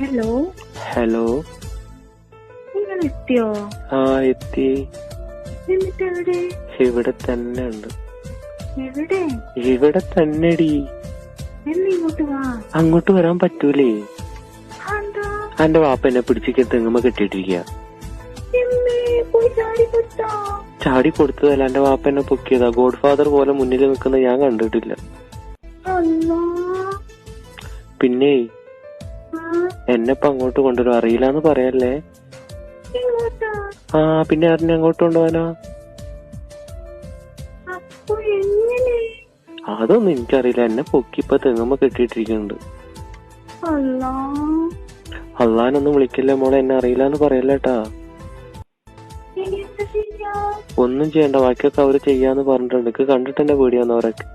Hello hello. നിങ്ങൾ എത്തിയോ? ആ എത്തി. എന്നിട്ട് എവിടെ? ഇവിടെ തന്നെ ഉണ്ട്. എവിടെ? ഇവിടെ തന്നെടി. എന്ന് ഇങ്ങോട്ട് വാ. അങ്ങോട്ട് വരാൻ പറ്റൂലേ? എന്താ? എന്റെ വാപ്പ എന്നെ പിടിച്ച് തെങ്ങുമ്പോ കെട്ടിയിട്ടിരിക്കുക. പോയി ചാടി കൊടുത്തോ? ചാടി കൊടുത്തതല്ല, എന്റെ വാപ്പ എന്നെ പൊക്കിയതാ. ഗോഡ് ഫാദർ പോലെ മുന്നിൽ നിൽക്കുന്നത് ഞാൻ കണ്ടിട്ടില്ല. പിന്നെ എന്നെ ഇപ്പൊ അങ്ങോട്ട് കൊണ്ടുവരും. അറിയില്ലാന്ന് പറയല്ലേ. ആ പിന്നെ ആരെന്നെ അങ്ങോട്ട് കൊണ്ടുപോവാനാ? അതൊന്നും എനിക്കറിയില്ല. എന്നെ പൊക്കി ഇപ്പൊ തെങ്ങുമ്പോ കെട്ടിയിട്ടിരിക്കുന്നുണ്ട്. അള്ളാനൊന്നും വിളിക്കില്ല മോളെ. എന്നെ അറിയില്ലാന്ന് പറയല്ലേട്ടാ. ഒന്നും ചെയ്യണ്ട, ബാക്കിയൊക്കെ അവര് ചെയ്യാന്ന് പറഞ്ഞിട്ടുണ്ട്. എനിക്ക് കണ്ടിട്ട് എന്നെ പേടിയാന്ന് അവരൊക്കെ.